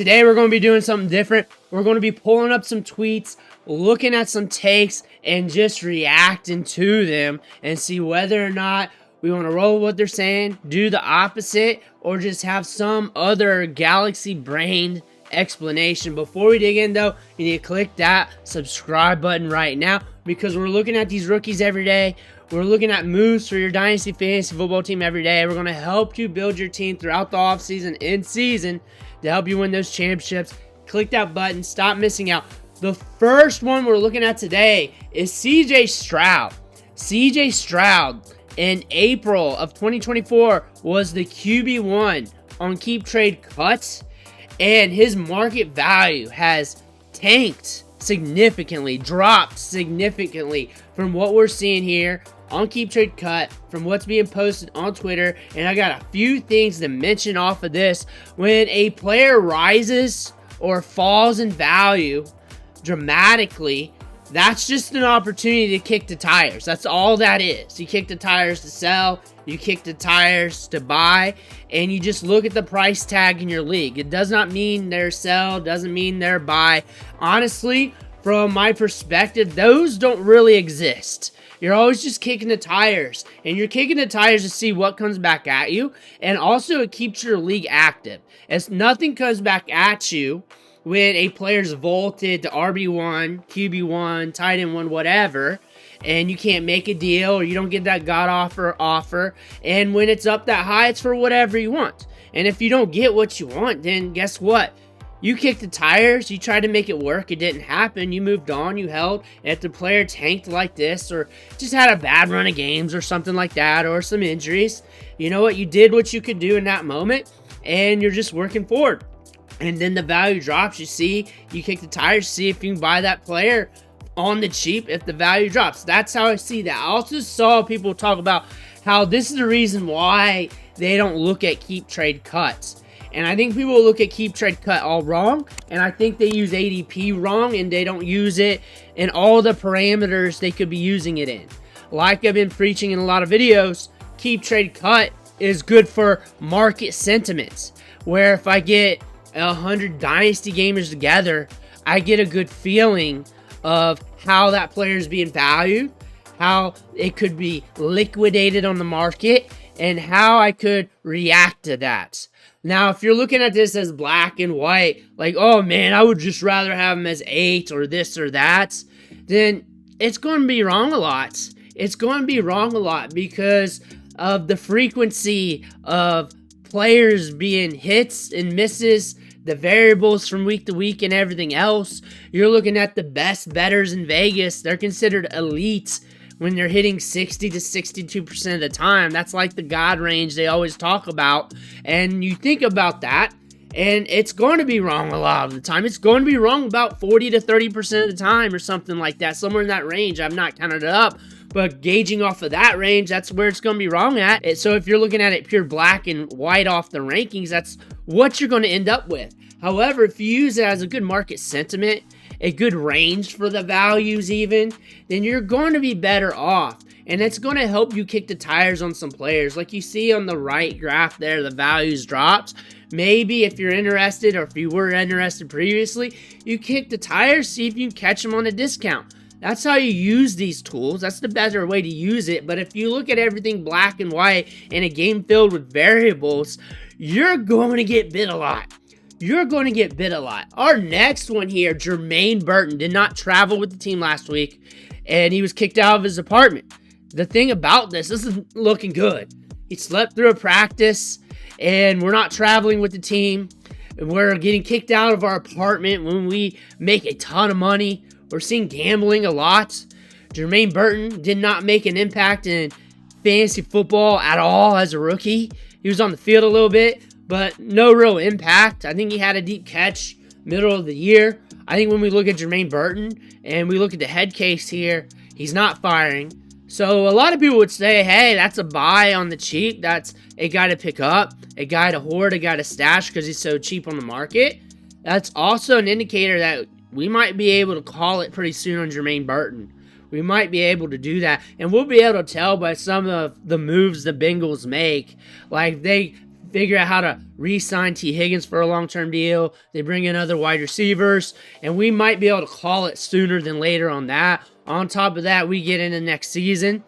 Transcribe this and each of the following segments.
Today we're going to be doing something different. We're going to be pulling up some tweets, looking at some takes, and just reacting to them and see whether or not we want to roll with what they're saying, do the opposite, or just have some other galaxy-brained explanation. Before we dig in though, you need to click that subscribe button right now because we're looking at these rookies every day. We're looking at moves for your Dynasty fantasy football team every day. We're going to help you build your team throughout the offseason and season to help you win those championships. Click that button. Stop missing out. The first one we're looking at today is CJ Stroud. CJ Stroud in April of 2024 was the QB1 on Keep Trade Cuts, and his market value has tanked significantly, dropped significantly from what we're seeing here on Keep Trade Cut, from what's being posted on Twitter. And I got a few things to mention off of this. When a player rises or falls in value dramatically, that's just an opportunity to kick the tires. That's all that is. You kick the tires to sell, you kick the tires to buy, and you just look at the price tag in your league. It does not mean they're sell, doesn't mean they're buy. Honestly, from my perspective, those don't really exist. You're always just kicking the tires, and you're kicking the tires to see what comes back at you, and also it keeps your league active. As nothing comes back at you when a player's vaulted to RB1, QB1, tight end 1, whatever, and you can't make a deal or you don't get that God offer, and when it's up that high, it's for whatever you want. And if you don't get what you want, then guess what? You kicked the tires, you tried to make it work, it didn't happen, you moved on, you held. And if the player tanked like this or just had a bad run of games or something like that or some injuries, you know what? You did what you could do in that moment and you're just working forward. And then the value drops, you kick the tires, see if you can buy that player on the cheap if the value drops. That's how I see that. I also saw people talk about how this is the reason why they don't look at Keep Trade Cuts. And I think people look at Keep Trade Cut all wrong, and I think they use ADP wrong, and they don't use it in all the parameters they could be using it in. Like I've been preaching in a lot of videos, Keep Trade Cut is good for market sentiments, where if I get 100 Dynasty gamers together, I get a good feeling of how that player is being valued, how it could be liquidated on the market, and how I could react to that. Now, if you're looking at this as black and white, like, oh man, I would just rather have him as 8 or this or that, then it's going to be wrong a lot. It's going to be wrong a lot because of the frequency of players being hits and misses, the variables from week to week and everything else. You're looking at the best bettors in Vegas. They're considered elite when they're hitting 60 to 62% of the time. That's like the God range they always talk about. And you think about that, and it's going to be wrong a lot of the time. It's going to be wrong about 40 to 30% of the time or something like that. Somewhere in that range. I've not counted it up. But gauging off of that range, that's where it's going to be wrong at. So if you're looking at it pure black and white off the rankings, that's what you're going to end up with. However, if you use it as a good market sentiment, a good range for the values even, then you're going to be better off. And it's going to help you kick the tires on some players. Like you see on the right graph there, the values drops. Maybe if you're interested, or if you were interested previously, you kick the tires, see if you can catch them on a discount. That's how you use these tools. That's the better way to use it. But if you look at everything black and white in a game filled with variables, you're going to get bit a lot. You're going to get bit a lot. Our next one here, Jermaine Burton, did not travel with the team last week, and he was kicked out of his apartment. The thing about this isn't looking good. He slept through a practice, and we're not traveling with the team. We're getting kicked out of our apartment when we make a ton of money. We're seeing gambling a lot. Jermaine Burton did not make an impact in fantasy football at all as a rookie. He was on the field a little bit, but no real impact. I think he had a deep catch middle of the year. I think when we look at Jermaine Burton and we look at the head case here, he's not firing. So a lot of people would say, hey, that's a buy on the cheap. That's a guy to pick up, a guy to hoard, a guy to stash because he's so cheap on the market. That's also an indicator that we might be able to call it pretty soon on Jermaine Burton. We might be able to do that. And we'll be able to tell by some of the moves the Bengals make. Like, they figure out how to re-sign T. Higgins for a long-term deal. They bring in other wide receivers, and we might be able to call it sooner than later on that. On top of that, we get into next season.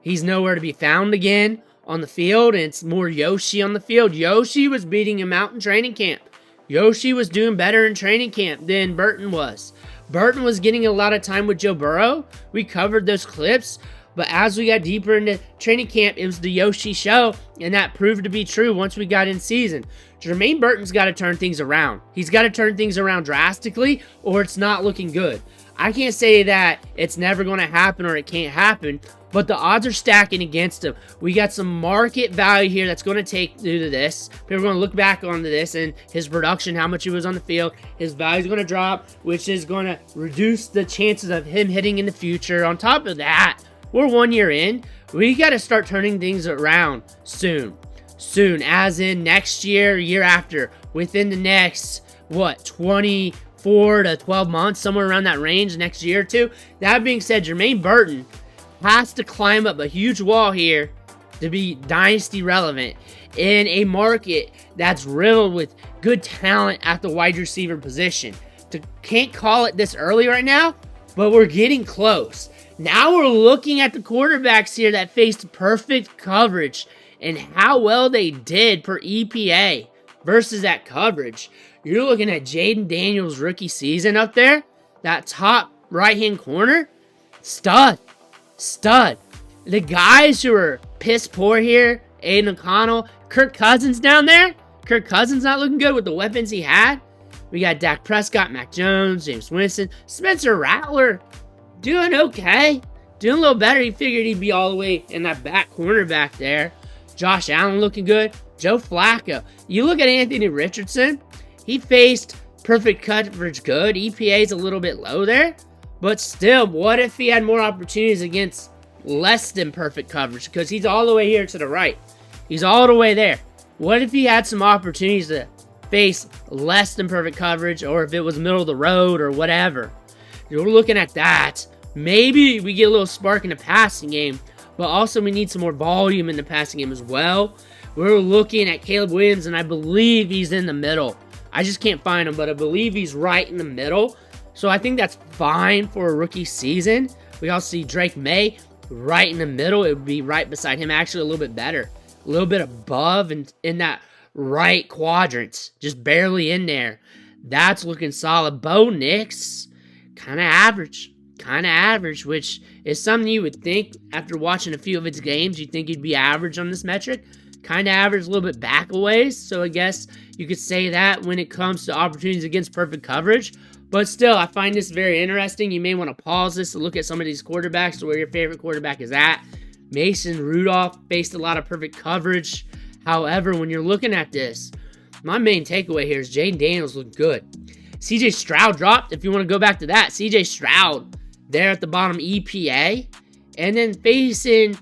He's nowhere to be found again on the field, and it's more Yoshi on the field. Yoshi was beating him out in training camp. Yoshi was doing better in training camp than Burton was. Burton was getting a lot of time with Joe Burrow. We covered those clips. But as we got deeper into training camp, it was the Yoshi show, and that proved to be true once we got in season. Jermaine Burton's got to turn things around. He's got to turn things around drastically, or it's not looking good. I can't say that it's never going to happen or it can't happen, but the odds are stacking against him. We got some market value here that's going to take due to this. People are going to look back onto this and his production, how much he was on the field. His value is going to drop, which is going to reduce the chances of him hitting in the future. On top of that, we're 1 year in. We got to start turning things around soon. Soon, as in next year, year after, within the next, 24 to 12 months, somewhere around that range, next year or two. That being said, Jermaine Burton has to climb up a huge wall here to be Dynasty relevant in a market that's riddled with good talent at the wide receiver position. Can't call it this early right now, but we're getting close. Now we're looking at the quarterbacks here that faced perfect coverage and how well they did per EPA versus that coverage. You're looking at Jayden Daniels' rookie season up there. That top right-hand corner. Stud. The guys who are piss poor here, Aiden O'Connell, Kirk Cousins down there. Kirk Cousins not looking good with the weapons he had. We got Dak Prescott, Mac Jones, James Winston, Spencer Rattler. Doing okay. Doing a little better. He figured he'd be all the way in that back corner back there. Josh Allen looking good. Joe Flacco. You look at Anthony Richardson. He faced perfect coverage good. EPA's a little bit low there. But still, what if he had more opportunities against less than perfect coverage? Because he's all the way here to the right. He's all the way there. What if he had some opportunities to face less than perfect coverage, or if it was middle of the road or whatever? We're looking at that. Maybe we get a little spark in the passing game, but also we need some more volume in the passing game as well. We're looking at Caleb Williams, and I believe he's in the middle. I just can't find him, but I believe he's right in the middle. So I think that's fine for a rookie season. We also see Drake May right in the middle. It would be right beside him, actually a little bit better. A little bit above and in that right quadrant, just barely in there. That's looking solid. Bo Nix, kind of average, which is something you would think after watching a few of its games, you'd think he'd be average on this metric. Kind of average, a little bit back a ways, so I guess you could say that when it comes to opportunities against perfect coverage. But still, I find this very interesting. You may want to pause this to look at some of these quarterbacks to where your favorite quarterback is at. Mason Rudolph faced a lot of perfect coverage. However, when you're looking at this, my main takeaway here is Jayden Daniels looked good. CJ Stroud dropped, if you want to go back to that. CJ Stroud there at the bottom, EPA. And then facing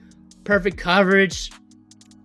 perfect coverage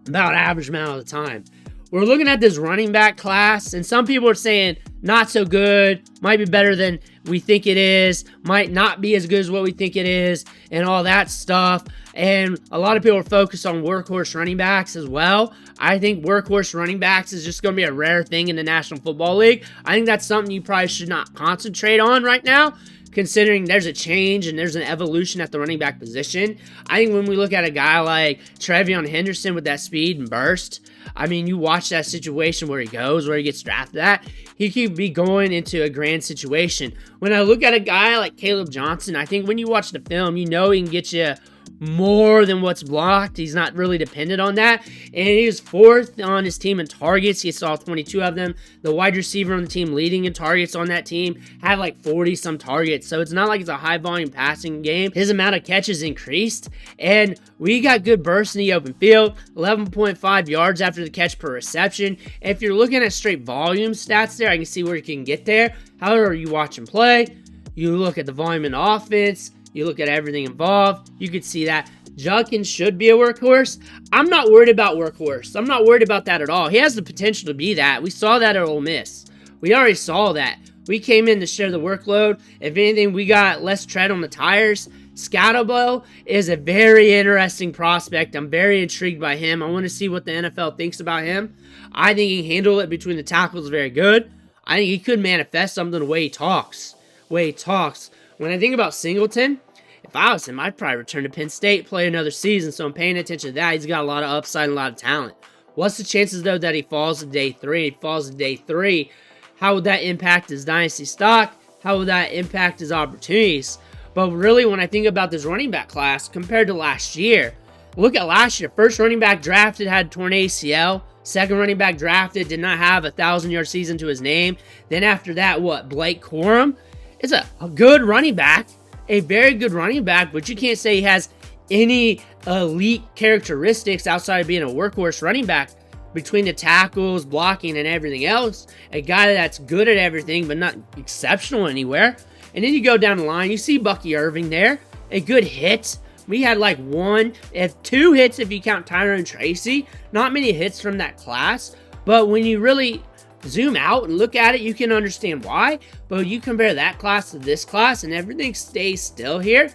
about average amount of the time. We're looking at this running back class, and some people are saying not so good, might be better than we think it is, might not be as good as what we think it is, and all that stuff. And a lot of people are focused on workhorse running backs as well. I think workhorse running backs is just going to be a rare thing in the National Football League. I think that's something you probably should not concentrate on right now, considering there's a change and there's an evolution at the running back position. I think when we look at a guy like Trevion Henderson with that speed and burst, I mean, you watch that situation where he goes, where he gets drafted at, he could be going into a grand situation. When I look at a guy like Caleb Johnston, I think when you watch the film, you know he can get you more than what's blocked. He's not really dependent on that. And he was fourth on his team in targets. He saw 22 of them. The wide receiver on the team leading in targets on that team had like 40 some targets. So it's not like it's a high volume passing game. His amount of catches increased. And we got good bursts in the open field. 11.5 yards after the catch per reception. And if you're looking at straight volume stats there, I can see where you can get there. However, you watch him play. You look at the volume in offense. You look at everything involved, you could see that Judkins should be a workhorse. I'm not worried about workhorse. I'm not worried about that at all. He has the potential to be that. We saw that at Ole Miss. We already saw that. We came in to share the workload. If anything, we got less tread on the tires. Scatterbo is a very interesting prospect. I'm very intrigued by him. I want to see what the NFL thinks about him. I think he can handle it between the tackles very good. I think he could manifest something the way he talks. When I think about Singleton, if I was him, I'd probably return to Penn State, play another season, so I'm paying attention to that. He's got a lot of upside and a lot of talent. What's the chances, though, that he falls to day 3? If he falls to day 3, how would that impact his dynasty stock? How would that impact his opportunities? But really, when I think about this running back class compared to last year, look at last year. First running back drafted had torn ACL. Second running back drafted did not have a 1,000-yard season to his name. Then after that, Blake Corum? It's a good running back, a very good running back, but you can't say he has any elite characteristics outside of being a workhorse running back. Between the tackles, blocking, and everything else, a guy that's good at everything but not exceptional anywhere. And then you go down the line, you see Bucky Irving there, a good hit. We had like 2 hits if you count Tyrone Tracy. Not many hits from that class, but when you really zoom out and look at it, you can understand why. But you compare that class to this class and everything stays still here,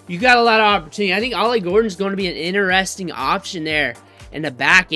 you got a lot of opportunity. I think Ollie Gordon's going to be an interesting option there in the back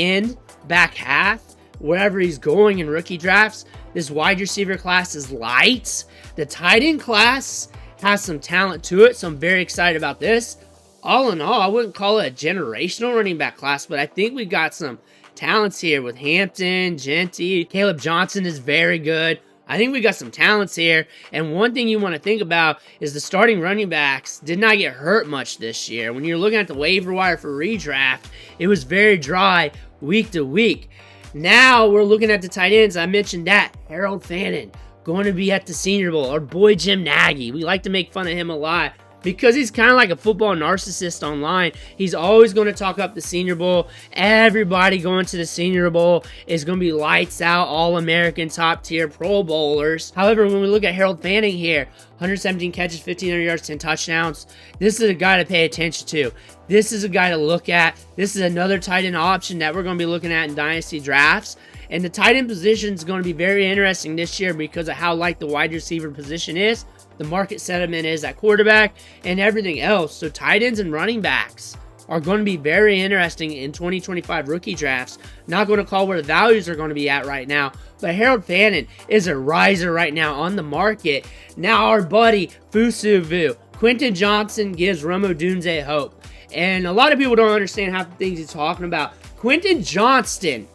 half, wherever he's going in rookie drafts. This wide receiver class is light. The tight end class has some talent to it, so I'm very excited about this. All in all, I wouldn't call it a generational running back class, but I think we got some talents here with Hampton, Genty. Caleb Johnson is very good. I think we got some talents here, and one thing you want to think about is the starting running backs did not get hurt much this year. When you're looking at the waiver wire for redraft, it was very dry week to week. Now we're looking at the tight ends. I mentioned that. Harold Fannin going to be at the Senior Bowl. Our boy Jim Nagy. We like to make fun of him a lot because he's kind of like a football narcissist online. He's always going to talk up the Senior Bowl. Everybody going to the Senior Bowl is going to be lights out, all-American, top-tier Pro Bowlers. However, when we look at Harold Fanning here, 117 catches, 1,500 yards, 10 touchdowns. This is a guy to pay attention to. This is a guy to look at. This is another tight end option that we're going to be looking at in Dynasty drafts. And the tight end position is going to be very interesting this year because of how light the wide receiver position is. The market sentiment is at quarterback and everything else. So tight ends and running backs are going to be very interesting in 2025 rookie drafts. Not going to call where the values are going to be at right now, but Harold Fannin is a riser right now on the market. Now our buddy Fusuvu, Quentin Johnston gives Odunze hope. And a lot of people don't understand half the things he's talking about. Quentin Johnston,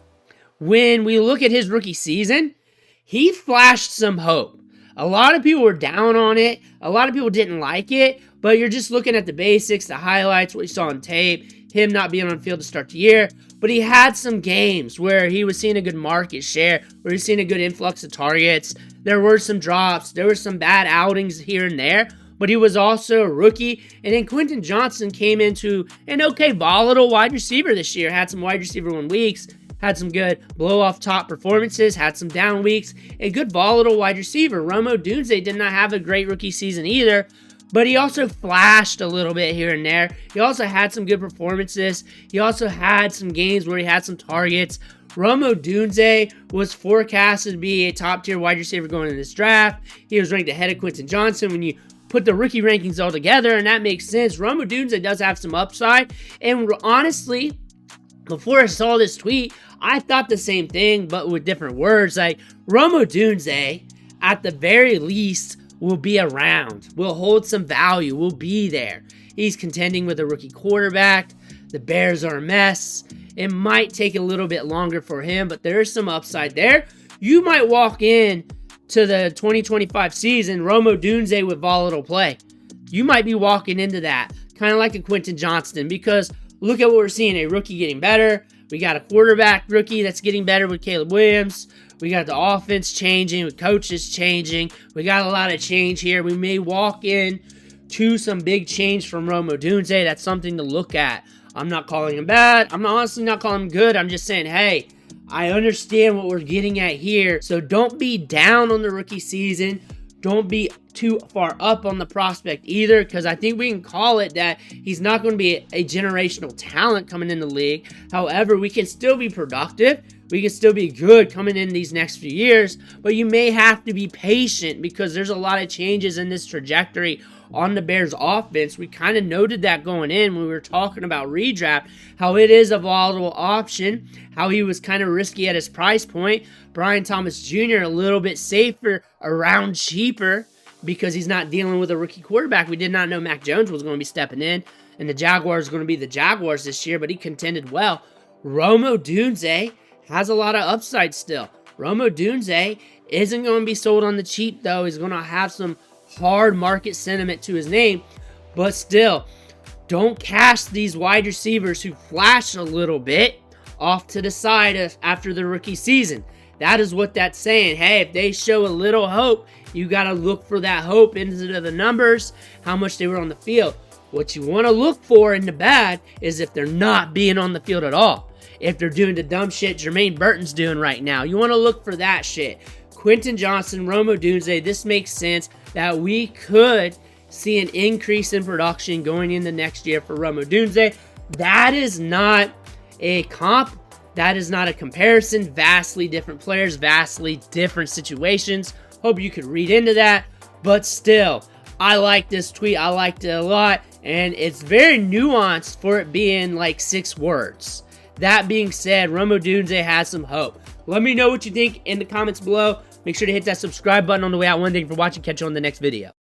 when we look at his rookie season, he flashed some hope. A lot of people were down on it. A lot of people didn't like it. But you're just looking at the basics, the highlights, what you saw on tape, him not being on the field to start the year. But he had some games where he was seeing a good market share, where he was seeing a good influx of targets. There were some drops. There were some bad outings here and there. But he was also a rookie. And then Quentin Johnston came into an okay volatile wide receiver this year. Had some wide receiver 1 weeks. Had some good blow-off top performances, had some down weeks, a good volatile wide receiver. Odunze did not have a great rookie season either, but he also flashed a little bit here and there. He also had some good performances. He also had some games where he had some targets. Odunze was forecasted to be a top-tier wide receiver going into this draft. He was ranked ahead of Quentin Johnston when you put the rookie rankings all together, and that makes sense. Odunze does have some upside, and honestly, before I saw this tweet, I thought the same thing, but with different words. Like, Odunze, at the very least, will be around, will hold some value, will be there. He's contending with a rookie quarterback. The Bears are a mess. It might take a little bit longer for him, but there is some upside there. You might walk in to the 2025 season, Odunze with volatile play. You might be walking into that, kind of like a Quentin Johnston, because look at what we're seeing, a rookie getting better. We got a quarterback rookie that's getting better with Caleb Williams. We got the offense changing, with coaches changing. We got a lot of change here. We may walk in to some big change from Odunze. That's something to look at. I'm not calling him bad. I'm honestly not calling him good. I'm just saying, hey, I understand what we're getting at here. So don't be down on the rookie season. Don't be too far up on the prospect either, because I think we can call it that he's not going to be a generational talent coming in the league. However, we can still be productive. We can still be good coming in these next few years, but you may have to be patient because there's a lot of changes in this trajectory on the Bears offense. We kind of noted that going in when we were talking about redraft, how it is a volatile option, how he was kind of risky at his price point. Brian Thomas Jr. a little bit safer, around cheaper, because he's not dealing with a rookie quarterback. We did not know Mac Jones was going to be stepping in, and the Jaguars are going to be the Jaguars this year, but he contended well. Odunze has a lot of upside still. Odunze isn't going to be sold on the cheap, though. He's going to have some hard market sentiment to his name, but still, don't cash these wide receivers who flash a little bit off to the side after the rookie season. That is what that's saying. Hey, if they show a little hope, you got to look for that hope into the numbers, how much they were on the field. What you want to look for in the bad is if they're not being on the field at all. If they're doing the dumb shit Jermaine Burton's doing right now, you want to look for that shit. Quentin, Johnston, Odunze, this makes sense that we could see an increase in production going into next year for Odunze. That is not a comp. That is not a comparison. Vastly different players, vastly different situations. Hope you could read into that. But still, I like this tweet. I liked it a lot. And it's very nuanced for it being like 6 words. That being said, Odunze has some hope. Let me know what you think in the comments below. Make sure to hit that subscribe button on the way out. Thank you for watching. Catch you on the next video.